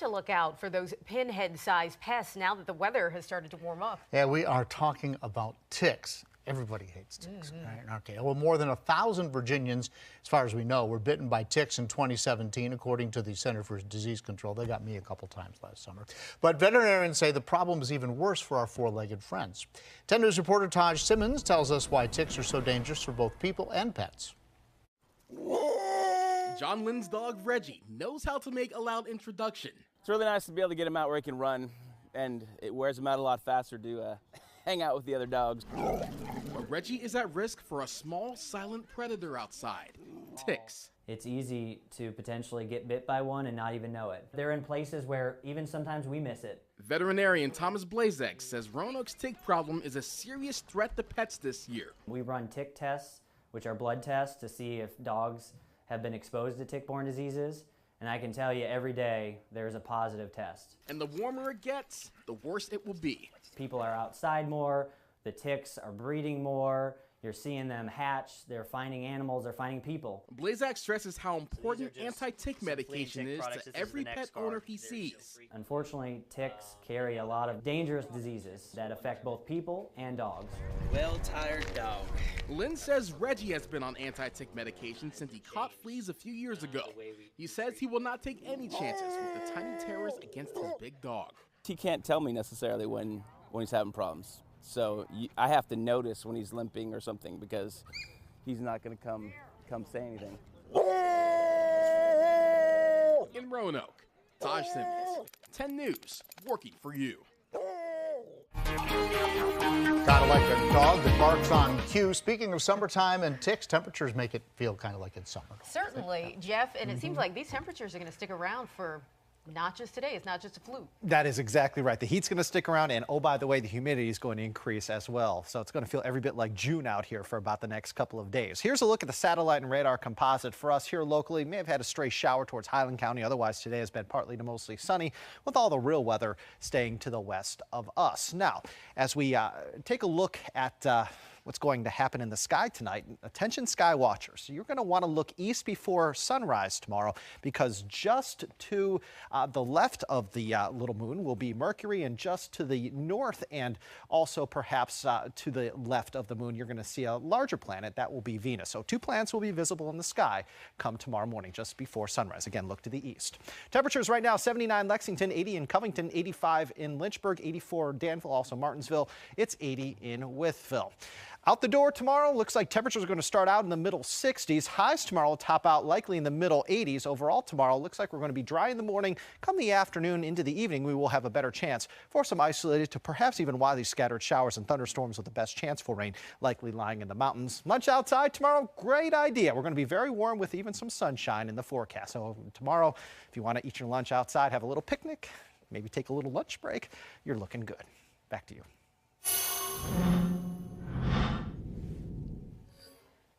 To look out for those pinhead-sized pests now that the weather has started to warm up. Yeah, we are talking about ticks. Everybody hates ticks, right? Okay. Well, more than 1,000 Virginians, as far as we know, were bitten by ticks in 2017, according to the Center for Disease Control. They got me a couple times last summer. But veterinarians say the problem is even worse for our four-legged friends. 10 News reporter Taj Simmons tells us why ticks are so dangerous for both people and pets. John Lynn's dog, Reggie, knows how to make a loud introduction. It's really nice to be able to get him out where he can run, and it wears him out a lot faster to hang out with the other dogs. But Reggie is at risk for a small, silent predator outside, ticks. It's easy to potentially get bit by one and not even know it. They're in places where even sometimes we miss it. Veterinarian Thomas Blazek says Roanoke's tick problem is a serious threat to pets this year. We run tick tests, which are blood tests to see if dogs have been exposed to tick-borne diseases, and I can tell you every day there's a positive test. And the warmer it gets, the worse it will be. People are outside more, the ticks are breeding more, you're seeing them hatch, they're finding animals, they're finding people. Blazak stresses how important anti-tick medication is to every pet owner he sees. Unfortunately, ticks carry a lot of dangerous diseases that affect both people and dogs. Well-tired dog. Lynn says Reggie has been on anti-tick medication since he caught fleas a few years ago. He says he will not take any chances with the tiny terrors against his big dog. He can't tell me necessarily when he's having problems. So I have to notice when he's limping or something because he's not going to come say anything. In Roanoke, Taj Simmons, 10 News, working for you. Kind of like a dog that barks on cue. Speaking of summertime and ticks, temperatures make it feel kind of like it's summer. Certainly, Jeff, and it seems like these temperatures are going to stick around for not just today. It's not just a fluke. That is exactly right. The heat's going to stick around, and oh, by the way, the humidity is going to increase as well. So it's going to feel every bit like June out here for about the next couple of days. Here's a look at the satellite and radar composite for us here locally. May have had a stray shower towards Highland County. Otherwise, today has been partly to mostly sunny, with all the real weather staying to the west of us. Now, as we take a look at what's going to happen in the sky tonight, attention sky watchers. You're going to want to look east before sunrise tomorrow, because just to the left of the little moon will be Mercury, and just to the north and also perhaps to the left of the moon, you're going to see a larger planet. That will be Venus. So two planets will be visible in the sky come tomorrow morning just before sunrise. Again, look to the east. Temperatures right now, 79 Lexington, 80 in Covington, 85 in Lynchburg, 84 Danville, also Martinsville. It's 80 in Wytheville. Out the door tomorrow, looks like temperatures are going to start out in the middle 60s. Highs tomorrow will top out likely in the middle 80s. Overall tomorrow, looks like we're going to be dry in the morning. Come the afternoon into the evening, we will have a better chance for some isolated to perhaps even widely scattered showers and thunderstorms, with the best chance for rain likely lying in the mountains. Lunch outside tomorrow, great idea. We're going to be very warm with even some sunshine in the forecast. So tomorrow, if you want to eat your lunch outside, have a little picnic, maybe take a little lunch break, you're looking good. Back to you.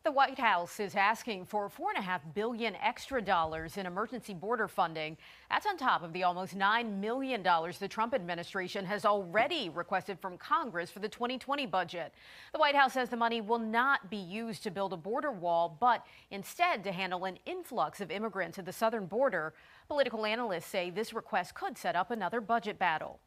The White House is asking for $4.5 billion extra dollars in emergency border funding. That's on top of the almost $9 million the Trump administration has already requested from Congress for the 2020 budget. The White House says the money will not be used to build a border wall, but instead to handle an influx of immigrants at the southern border. Political analysts say this request could set up another budget battle.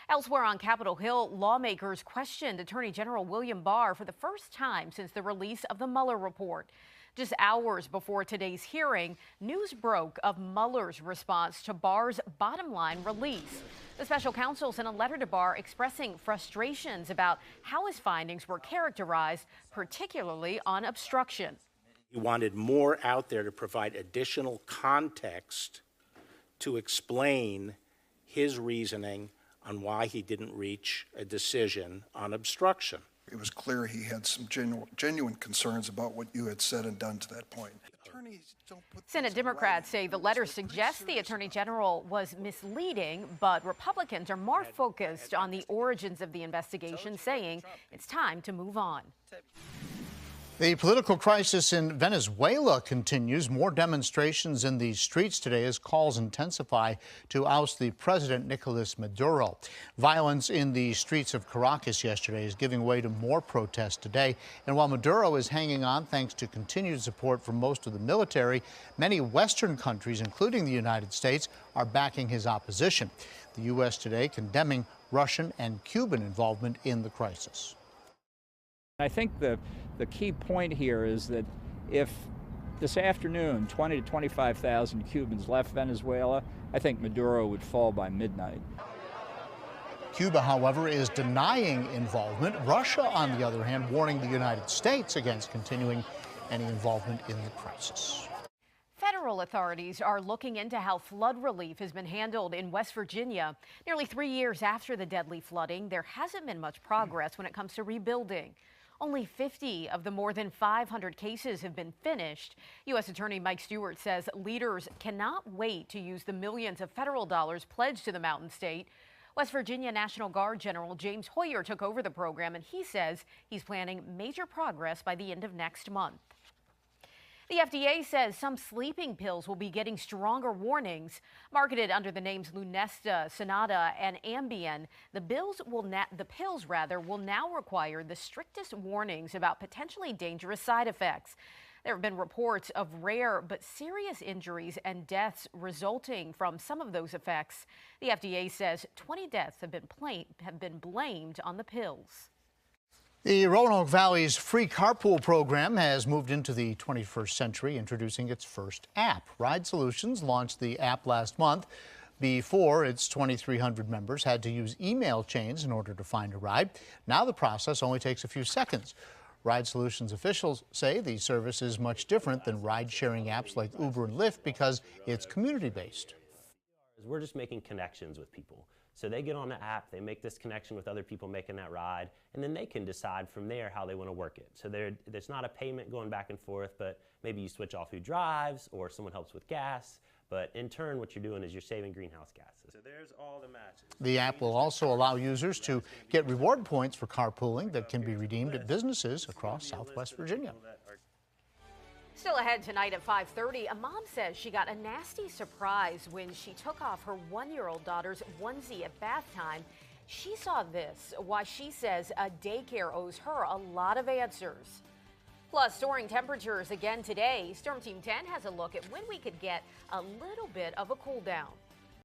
Elsewhere on Capitol Hill, lawmakers questioned Attorney General William Barr for the first time since the release of the Mueller report. Just hours before today's hearing, news broke of Mueller's response to Barr's bottom line release. The special counsel sent a letter to Barr expressing frustrations about how his findings were characterized, particularly on obstruction. He wanted more out there to provide additional context to explain his reasoning on why he didn't reach a decision on obstruction. It was clear he had some genuine concerns about what you had said and done to that point. Senate Democrats say the letter suggests the Attorney General was misleading, but Republicans are more focused on the origins of the investigation, saying it's time to move on. The political crisis in Venezuela continues. More demonstrations in the streets today as calls intensify to oust the president, Nicolas Maduro. Violence in the streets of Caracas yesterday is giving way to more protests today. And while Maduro is hanging on thanks to continued support from most of the military, many Western countries, including the United States, are backing his opposition. The U.S. today condemning Russian and Cuban involvement in the crisis. I think the key point here is that if this afternoon 20 to 25,000 Cubans left Venezuela, I think Maduro would fall by midnight. Cuba, however, is denying involvement. Russia, on the other hand, warning the United States against continuing any involvement in the crisis. Federal authorities are looking into how flood relief has been handled in West Virginia. Nearly 3 years after the deadly flooding, there hasn't been much progress when it comes to rebuilding. Only 50 of the more than 500 cases have been finished. U.S. Attorney Mike Stewart says leaders cannot wait to use the millions of federal dollars pledged to the Mountain State. West Virginia National Guard General James Hoyer took over the program, and he says he's planning major progress by the end of next month. The FDA says some sleeping pills will be getting stronger warnings. Marketed under the names Lunesta, Sonata, and Ambien, the pills will now require the strictest warnings about potentially dangerous side effects. There have been reports of rare but serious injuries and deaths resulting from some of those effects. The FDA says 20 deaths have been blamed on the pills. The Roanoke Valley's free carpool program has moved into the 21st century, introducing its first app. Ride Solutions launched the app last month. Before, its 2,300 members had to use email chains in order to find a ride. Now the process only takes a few seconds. Ride Solutions officials say the service is much different than ride-sharing apps like Uber and Lyft because it's community-based. We're just making connections with people. So they get on the app, they make this connection with other people making that ride, and then they can decide from there how they want to work it. So there's not a payment going back and forth, but maybe you switch off who drives or someone helps with gas. But in turn, what you're doing is you're saving greenhouse gases. So there's all the matches. The app will also allow users to get reward points for carpooling that can be redeemed at businesses across Southwest Virginia. Still ahead tonight at 5:30, a mom says she got a nasty surprise when she took off her 1-year-old daughter's onesie at bath time. She saw this, why she says a daycare owes her a lot of answers. Plus, soaring temperatures again today. Storm Team 10 has a look at when we could get a little bit of a cool down.